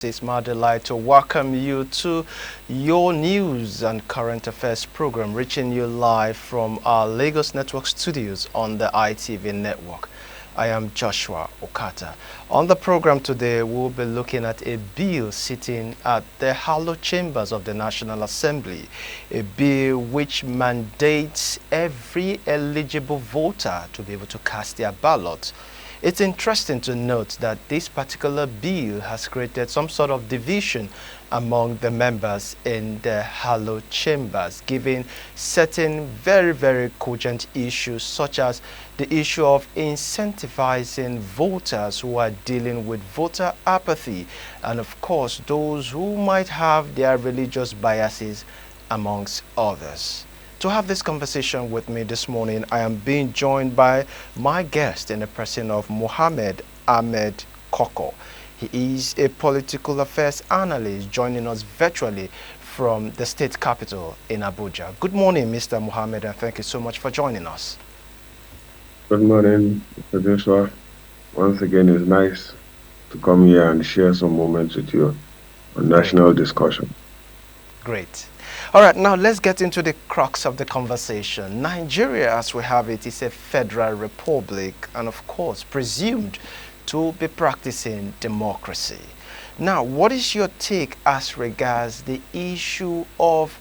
It's my delight to welcome you to your news and current affairs program, reaching you live from our Lagos Network studios on the ITV network. I am Joshua Okata. On the program today, we'll be looking at a bill sitting at the hallowed chambers of the National Assembly, a bill which mandates every eligible voter to be able to cast their ballot. It's interesting to note that this particular bill has created some sort of division among the members in the hallowed chambers, giving certain very cogent issues such as the issue of incentivizing voters who are dealing with voter apathy, and of course those who might have their religious biases amongst others. To have this conversation with me this morning, I am being joined by my guest in the person of Mohammed Ahmed Koko. He is a political affairs analyst joining us virtually from the state capital in Abuja. Good morning, Mr. Mohammed, and thank you so much for joining us. Good morning, Mr. Joshua. Once again, it's nice to come here and share some moments with you on Great. national discussion. Great. All right, now let's get into the crux of the conversation. Nigeria, as we have it, is a federal republic and, of course, presumed to be practicing democracy. Now, what is your take as regards the issue of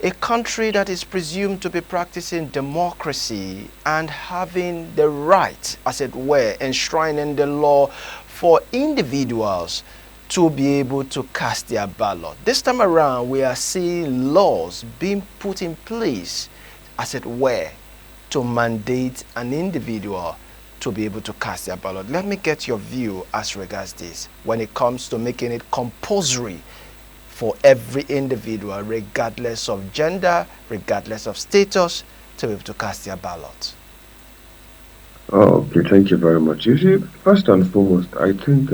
a country that is presumed to be practicing democracy and having the right, as it were, enshrined in the law for individuals to be able to cast their ballot? This time around, we are seeing laws being put in place, as it were, to mandate an individual to be able to cast their ballot. Let me get your view as regards this when it comes to making it compulsory for every individual, regardless of gender, regardless of status, to be able to cast their ballot. Oh, okay, thank you very much. You see, first and foremost, I think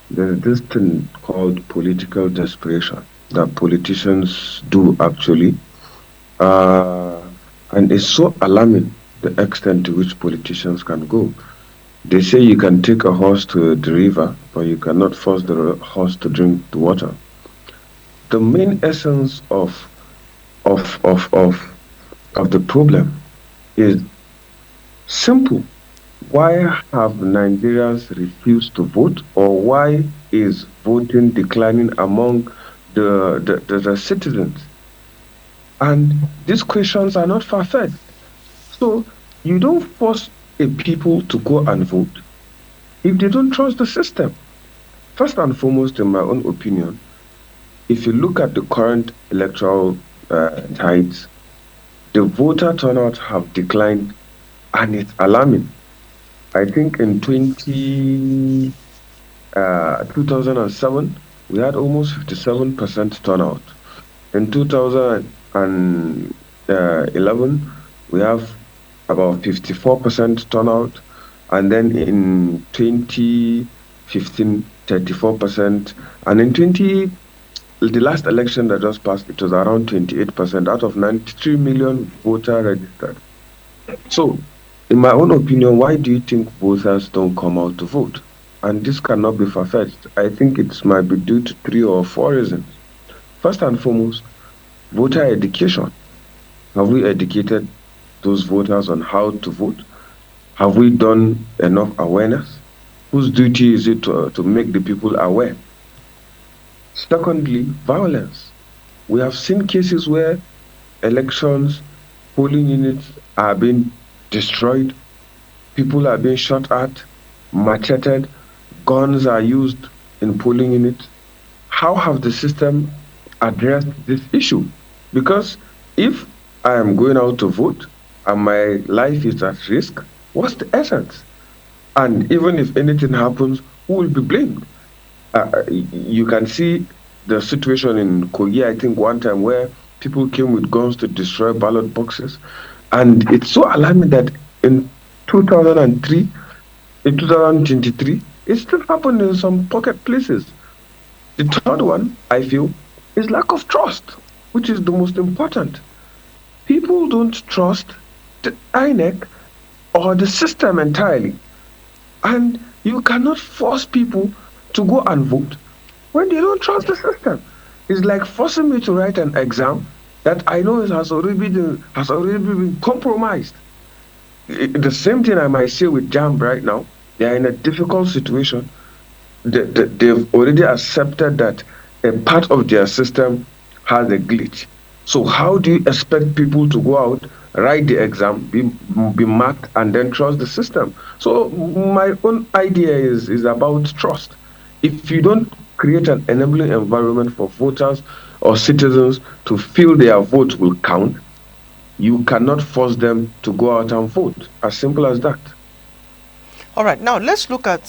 there's this thing called political desperation that politicians do actually. Uh, and it's so alarming the extent to which politicians can go. They say you can take a horse to the river, but you cannot force the horse to drink the water. The main essence of of of of the problem is simple. Why have Nigerians refused to vote, or why is voting declining among the citizens? And these questions are not far-fetched. So you don't force a people to go and vote if they don't trust the system. First and foremost, in my own opinion, if you look at the current electoral tides, the voter turnout have declined, and it's alarming. I think in 2007, we had almost 57% turnout. In 2011, we have about 54% turnout. And then in 2015, 34%. And in the last election that just passed, it was around 28% out of 93 million voter registered. So, in my own opinion, why do you think voters don't come out to vote? And this cannot be far-fetched. I think it might be due to 3 or 4 reasons. First and foremost, voter education. Have we educated those voters on how to vote? Have we done enough awareness? Whose duty is it to make the people aware? Secondly, violence. We have seen cases where elections, polling units are being destroyed, people are being shot at, macheted, guns are used in polling units. How have the system addressed this issue? Because if I am going out to vote and my life is at risk, what's the essence? And even if anything happens, who will be blamed? You can see the situation in Kogi, I think, one time where people came with guns to destroy ballot boxes. And it's so alarming that in 2003, in 2023, it still happened in some pocket places. The third one, I feel, is lack of trust, which is the most important. People don't trust the INEC or the system entirely. And you cannot force people to go and vote when they don't trust the system. It's like forcing me to write an exam that I know has already been compromised. The same thing I might say with JAMB right now. They are in a difficult situation. They've already accepted that a part of their system has a glitch. So how do you expect people to go out, write the exam, be marked, and then trust the system? So my own idea is about trust. If you don't create an enabling environment for voters or citizens to feel their vote will count, you cannot force them to go out and vote. As simple as that. All right, now let's look at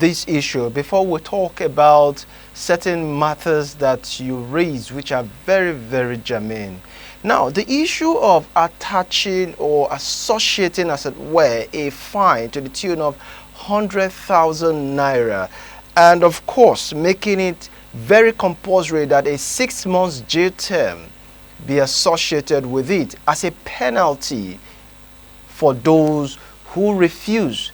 this issue before we talk about certain matters that you raise, which are very, very germane. Now, the issue of attaching or associating, as it were, a fine to the tune of 100,000 naira, and of course, making it very compulsory that a 6 months jail term be associated with it as a penalty for those who refuse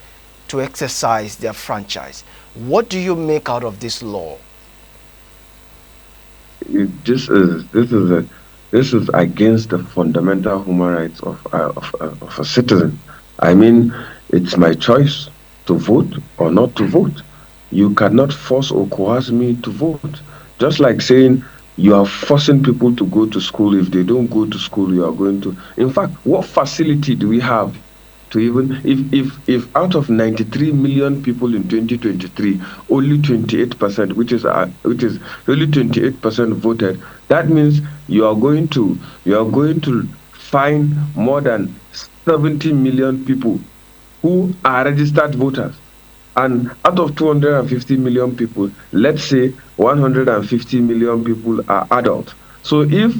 to exercise their franchise. What do you make out of this law? This is against the fundamental human rights of a citizen. I mean, it's my choice to vote or not to vote. You cannot force or coerce me to vote. Just like saying you are forcing people to go to school. If they don't go to school, you are going to. In fact, what facility do we have to even if out of 93 million people in 2023, only 28%, which is only 28% voted, that means you are going to find more than 70 million people who are registered voters. And out of 250 million people, let's say 150 million people are adults. So if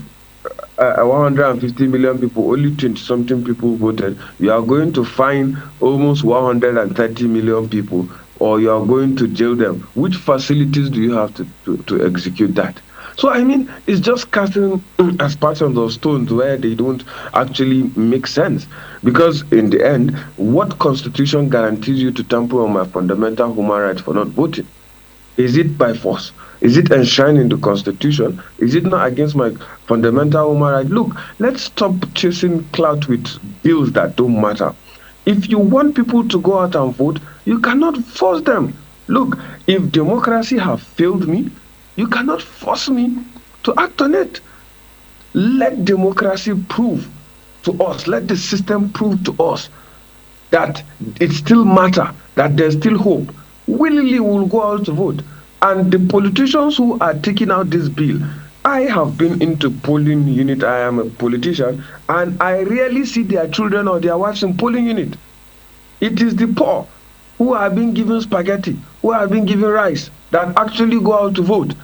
150 million people, only 20 something people voted, you are going to fine almost 130 million people, or you are going to jail them. Which facilities do you have to execute that? So, I mean, it's just casting aspersions of stones where they don't actually make sense. Because in the end, what constitution guarantees you to tamper on my fundamental human rights for not voting? Is it by force? Is it enshrined in the Constitution? Is it not against my fundamental human right? Look, let's stop chasing clout with bills that don't matter. If you want people to go out and vote, you cannot force them. Look, if democracy have failed me, you cannot force me to act on it. Let democracy prove to us, let the system prove to us that it still matter, that there's still hope, willingly will go out to vote. And the politicians who are taking out this bill, I have been into polling unit. I am a politician, and I rarely see their children or their wives in polling unit. It is the poor who are being given spaghetti, who are being given rice, that actually go out to vote.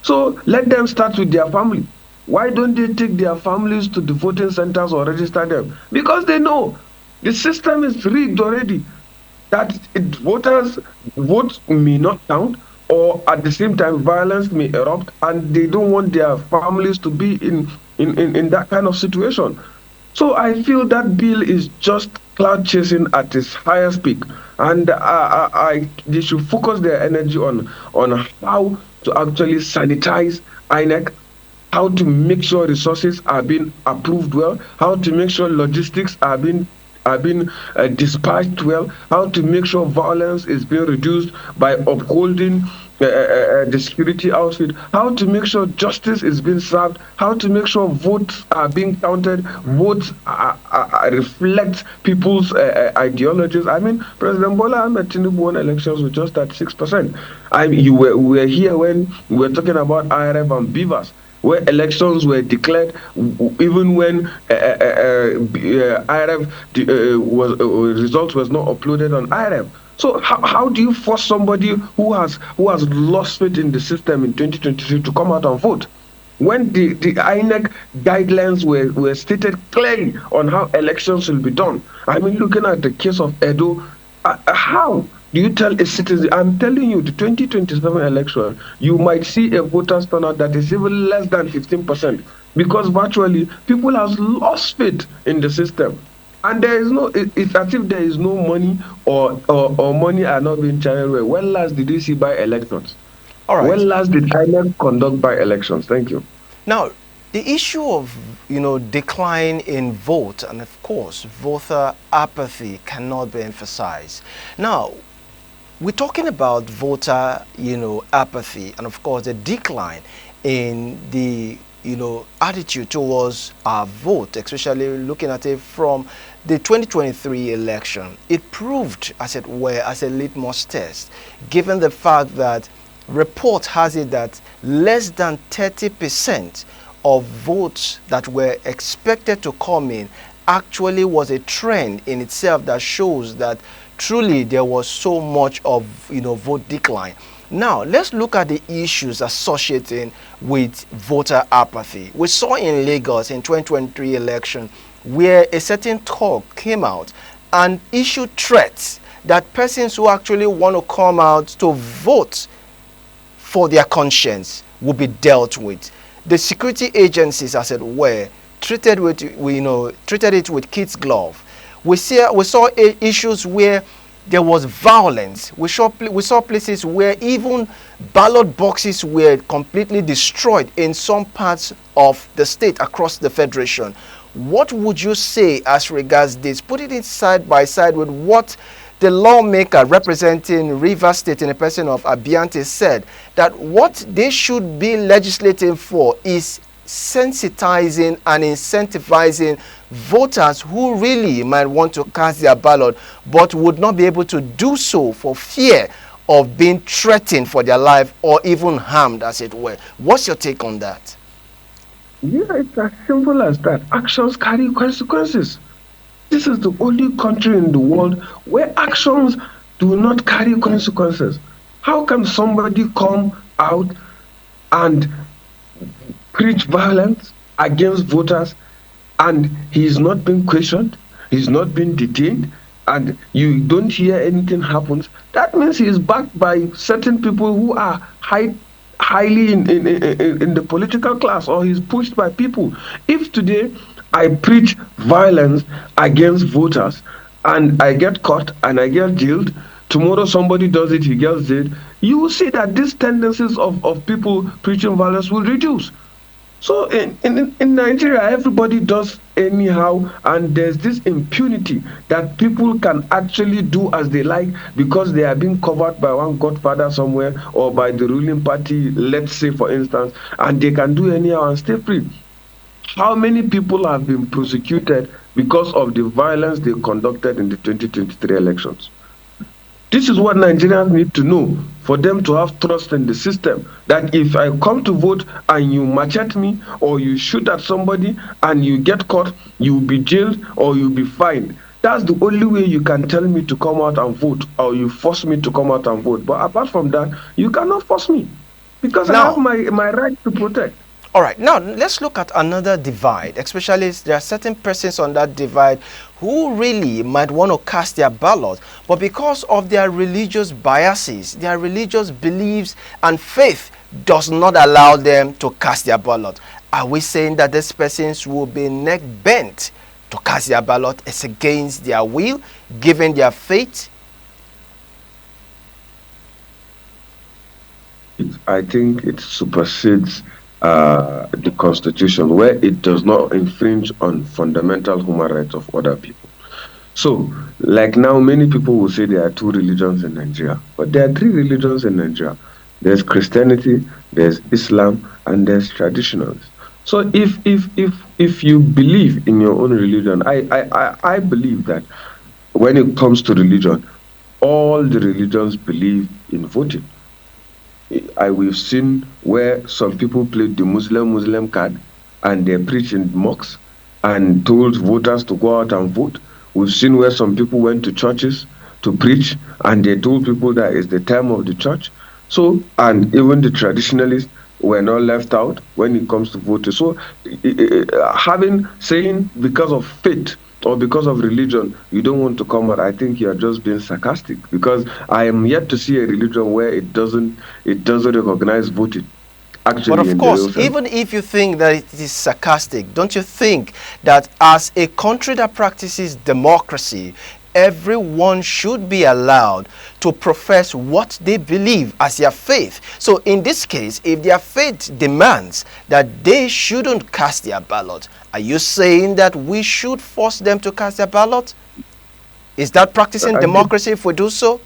So let them start with their family. Why don't they take their families to the voting centers or register them? Because they know the system is rigged already. That voters votes may not count, or at the same time violence may erupt, and they don't want their families to be in that kind of situation. So I feel that bill is just cloud chasing at its highest peak, and they should focus their energy on how to actually sanitize INEC, how to make sure resources are being approved well, how to make sure logistics are being dispatched well, how to make sure violence is being reduced by upholding the security outfit, how to make sure justice is being served, how to make sure votes are being counted, votes reflect people's ideologies. I mean, President Bola Ahmed Tinubu won elections with just 36%. We were here when we were talking about IRF and Beavers, where elections were declared, even when IRF result was not uploaded on IRF. So how do you force somebody who has lost faith in the system in 2023 to come out and vote? When the INEC guidelines were stated clearly on how elections will be done. I mean, looking at the case of Edo, how do you tell a citizen? I'm telling you, the 2027 election, you might see a voters turnout that is even less than 15%, because virtually people have lost faith in the system. And there is no, it's as if there is no money, or money are not being channeled well. When last did you see by elections? All right. When last did INEC conduct by elections? Thank you. Now, the issue of decline in vote and of course voter apathy cannot be emphasized. Now, we're talking about voter apathy and of course the decline in the attitude towards our vote, especially looking at it from the 2023 election. It proved, as it were, as a litmus test, given the fact that report has it that less than 30% of votes that were expected to come in actually was a trend in itself that shows that truly there was so much of vote decline. Now let's look at the issues associating with voter apathy. We saw in Lagos in 2023 election where a certain talk came out and issued threats that persons who actually want to come out to vote for their conscience will be dealt with. The security agencies, as it were, treated it with kids' glove. We saw issues where there was violence. We saw places where even ballot boxes were completely destroyed in some parts of the state across the federation. What would you say as regards this? Putting it side by side with what the lawmaker representing Rivers State in the person of Abiante said, that what they should be legislating for is sensitizing and incentivizing voters who really might want to cast their ballot but would not be able to do so for fear of being threatened for their life or even harmed, as it were. What's your take on that? Yeah, it's as simple as that. Actions carry consequences. This is the only country in the world where actions do not carry consequences. How can somebody come out and preach violence against voters and he's not being questioned, he's not being detained, and you don't hear anything happens? That means he is backed by certain people who are highly in the political class, or he's pushed by people. If today I preach violence against voters and I get caught and I get jailed, tomorrow somebody does it, he gets jailed, you will see that these tendencies of people preaching violence will reduce. So in Nigeria, everybody does anyhow, and there's this impunity that people can actually do as they like because they are being covered by one godfather somewhere or by the ruling party, let's say for instance, and they can do anyhow and stay free. How many people have been prosecuted because of the violence they conducted in the 2023 elections? This is what Nigerians need to know for them to have trust in the system. That if I come to vote and you machete me or you shoot at somebody and you get caught, you'll be jailed or you'll be fined. That's the only way you can tell me to come out and vote, or you force me to come out and vote. But apart from that, you cannot force me because I have my right to protect. All right, now let's look at another divide, especially there are certain persons on that divide who really might want to cast their ballot, but because of their religious biases, their religious beliefs and faith does not allow them to cast their ballot. Are we saying that these persons will be neck bent to cast their ballot as against their will, given their faith? I think it supersedes the Constitution, where it does not infringe on fundamental human rights of other people. So, like now, many people will say there are two religions in Nigeria, but there are three religions in Nigeria. There's Christianity, there's Islam, and there's traditionalists. So, if you believe in your own religion, I believe that when it comes to religion, all the religions believe in voting. We've seen where some people played the Muslim card and they preached in mosques and told voters to go out and vote. We've seen where some people went to churches to preach and they told people that it's the time of the church. So, and even the traditionalists were not left out when it comes to voting. So, saying because of faith or because of religion you don't want to come out, I think you're just being sarcastic, because I am yet to see a religion where it doesn't recognize voting. Actually, but of course, even if you think that it is sarcastic, don't you think that as a country that practices democracy, everyone should be allowed to profess what they believe as their faith. So in this case, if their faith demands that they shouldn't cast their ballot, are you saying that we should force them to cast their ballot? Is that practicing I think democracy if we do so?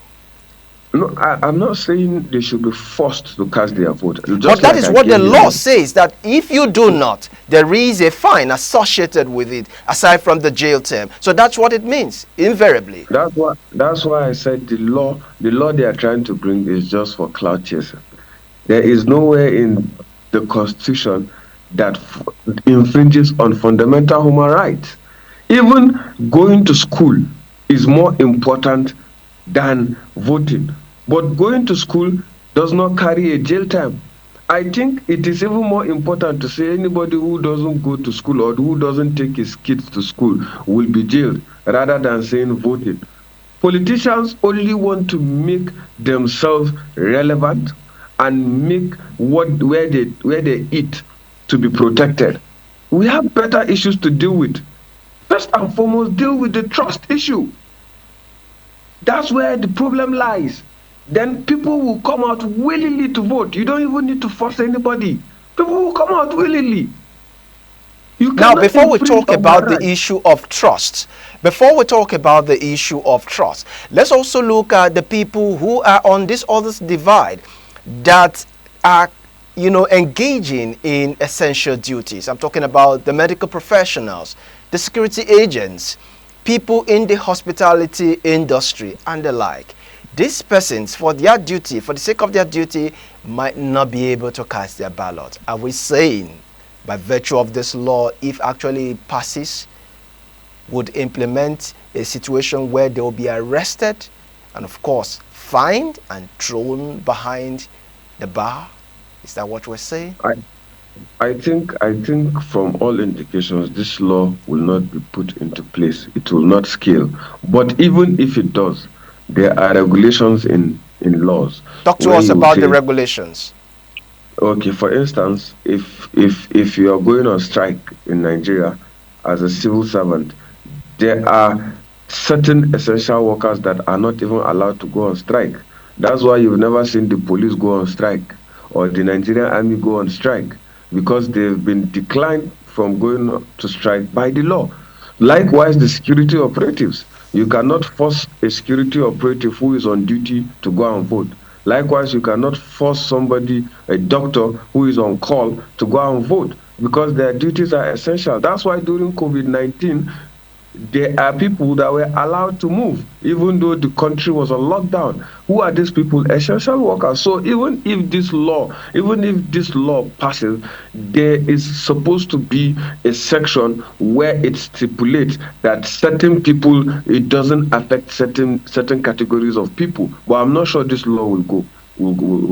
no, I'm not saying they should be forced to cast their vote. But Just that like is I what the came here law says, that if you do not, there is a fine associated with it, aside from the jail term. So that's what it means, invariably. that's why I said the law they are trying to bring is just for clout chasing. There is nowhere in the constitution that infringes on fundamental human rights. Even going to school is more important than voting. But going to school does not carry a jail time. I think it is even more important to say anybody who doesn't go to school or who doesn't take his kids to school will be jailed rather than saying voting. Politicians only want to make themselves relevant and make where they eat to be protected. We have better issues to deal with. First and foremost, deal with the trust issue. That's where the problem lies. Then people will come out willingly to vote. You don't even need to force anybody. People will come out willingly. You Now, cannot before we infringe talk on their about the rights. issue of trust, let's also look at the people who are on this other divide that are, engaging in essential duties. I'm talking about the medical professionals, the security agents, people in the hospitality industry, and the like. These persons, for their duty, for the sake of their duty, might not be able to cast their ballot. Are we saying, by virtue of this law, if actually it passes, would implement a situation where they will be arrested and, of course, fined and thrown behind the bar? Is that what we're saying? I, I think from all indications, this law will not be put into place. It will not scale. But even if it does, there are regulations in laws Talk to where us you will about the say, regulations. okay, for instance, if you are going on strike in Nigeria as a civil servant, there are certain essential workers that are not even allowed to go on strike. That's why you've never seen the police go on strike or the Nigerian army go on strike because they've been declined from going to strike by the law. Likewise, the security operatives. You cannot force a security operative who is on duty to go and vote. Likewise, you cannot force somebody, a doctor who is on call, to go and vote because their duties are essential. That's why during COVID-19, there are people that were allowed to move, even though the country was on lockdown. Who are these people? Essential workers. So even if this law passes, there is supposed to be a section where it stipulates that certain people, it doesn't affect certain categories of people. But I'm not sure this law will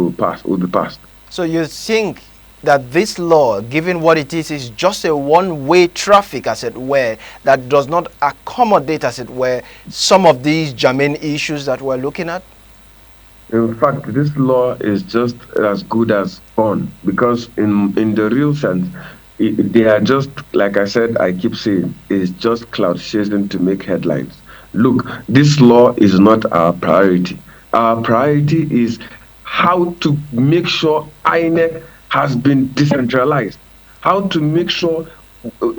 be passed. So you think that this law, given what it is just a one-way traffic, as it were, that does not accommodate, as it were, some of these germane issues that we're looking at? In fact, this law is just as good as fun because, in the real sense, they are just like I said. I keep saying it's just cloud chasing to make headlines. Look, this law is not our priority. Our priority is how to make sure INEC has been decentralized, how to make sure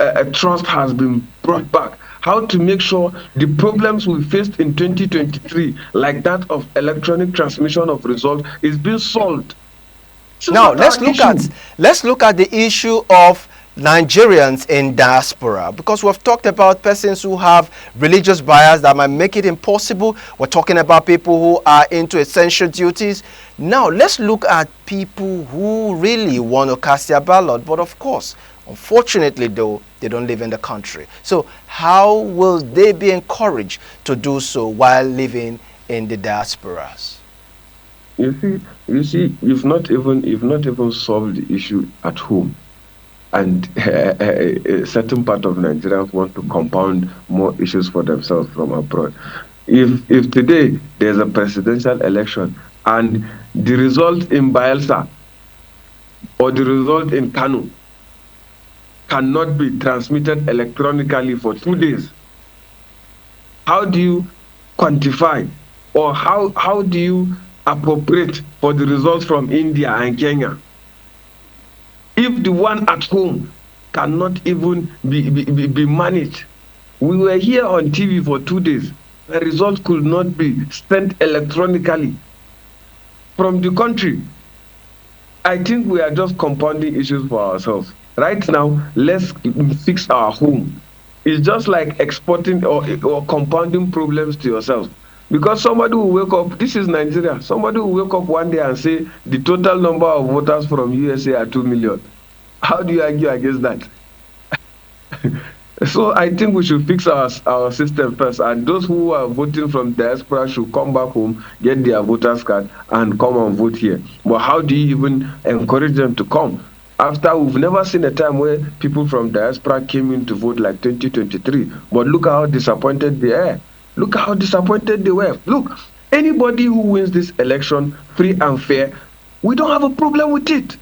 a trust has been brought back, how to make sure the problems we faced in 2023, like that of electronic transmission of results, is being solved. This is Now not our issue. let's look at the issue of Nigerians in diaspora, because we've talked about persons who have religious bias that might make it impossible. We're talking about people who are into essential duties. Now let's look at people who really want to cast their ballot, but of course, unfortunately though, they don't live in the country. So how will they be encouraged to do so while living in the diasporas? You've not even solved the issue at home, and a certain part of Nigerians want to compound more issues for themselves from abroad. If today there's a presidential election and the result in Bayelsa or the result in Kano cannot be transmitted electronically for 2 days, how do you quantify, or how do you appropriate for the results from India and Kenya if the one at home cannot even be managed? We were here on TV for 2 days. The results could not be sent electronically from the country. I think we are just compounding issues for ourselves. Right now, let's fix our home. It's just like exporting or compounding problems to yourself. Because somebody will wake up, this is Nigeria, somebody will wake up one day and say the total number of voters from USA are 2 million. How do you argue against that? So I think we should fix our system first, and those who are voting from diaspora should come back home, get their voters card, and come and vote here. But how do you even encourage them to come? After we've never seen a time where people from diaspora came in to vote like 2023. But look how disappointed they are. Look how disappointed they were. Look, anybody who wins this election free and fair, we don't have a problem with it.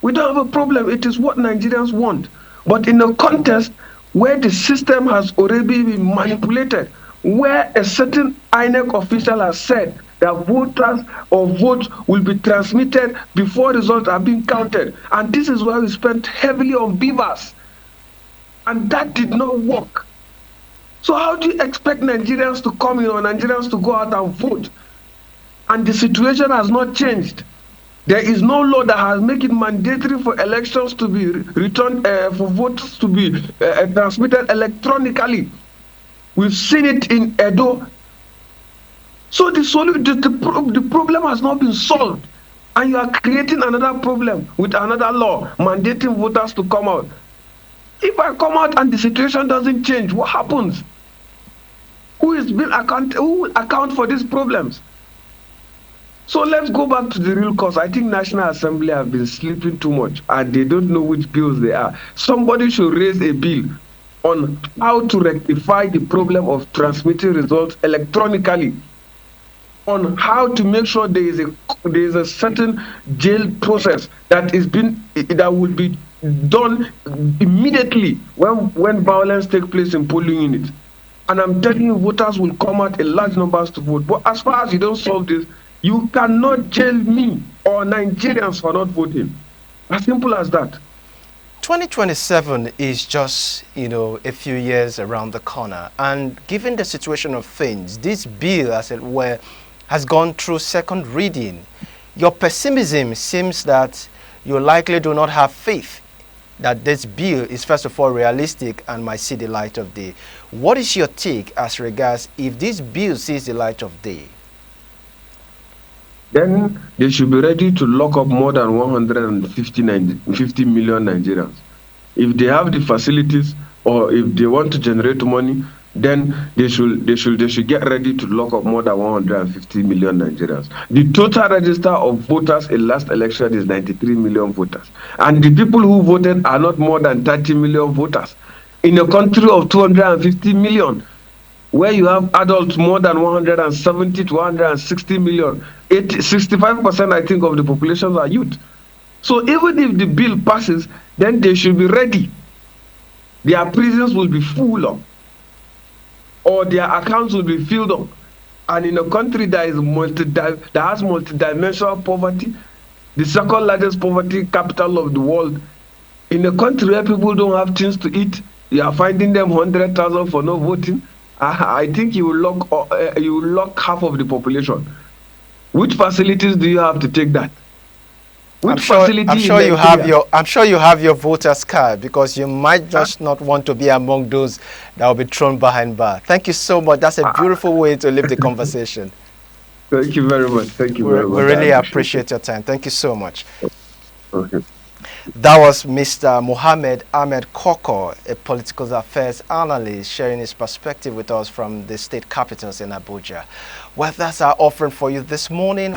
We don't have a problem. It is what Nigerians want. But in a contest where the system has already been manipulated, where a certain INEC official has said that voters or votes will be transmitted before results are being counted. And this is why we spent heavily on beavers. And that did not work. So how do you expect Nigerians to come in or Nigerians to go out and vote? And the situation has not changed. There is no law that has made it mandatory for elections to be returned, for votes to be transmitted electronically. We've seen it in Edo. So the problem has not been solved. And you are creating another problem with another law mandating voters to come out. If I come out and the situation doesn't change, what happens? Who will account for these problems? So let's go back to the real cause. I think National Assembly have been sleeping too much and they don't know which bills they are. Somebody should raise a bill on how to rectify the problem of transmitting results electronically, on how to make sure there is a certain jail process that will be done immediately when violence takes place in polling units. And I'm telling you, voters will come out in large numbers to vote. But as far as you don't solve this, you cannot jail me or Nigerians for not voting. As simple as that. 2027 is just, a few years around the corner. And given the situation of things, this bill, as it were, has gone through second reading. Your pessimism seems that you likely do not have faith that this bill is first of all realistic and might see the light of day. What is your take as regards if this bill sees the light of day? Then they should be ready to lock up more than 150 million Nigerians. If they have the facilities or if they want to generate money, then they should get ready to lock up more than 150 million Nigerians. The total register of voters in last election is 93 million voters. And the people who voted are not more than 30 million voters. In a country of 250 million, where you have adults more than 170 to 160 million, 65% I think of the population are youth. So even if the bill passes, then they should be ready. Their prisons will be full up, or their accounts will be filled up. And in a country that has multidimensional poverty, the second largest poverty capital of the world, in a country where people don't have things to eat, you are finding them 100,000 for not voting. I think you will lock half of the population. Which facilities do you have to take that? I'm sure you have your voter's card, because you might just not want to be among those that will be thrown behind bar. Thank you so much. That's a beautiful way to leave the conversation. Thank you very much. Thank you very much. We really appreciate your time. Thank you so much. Okay. That was Mr. Mohammed Ahmed Koko, a political affairs analyst, sharing his perspective with us from the state capitals in Abuja. Well, that's our offering for you this morning.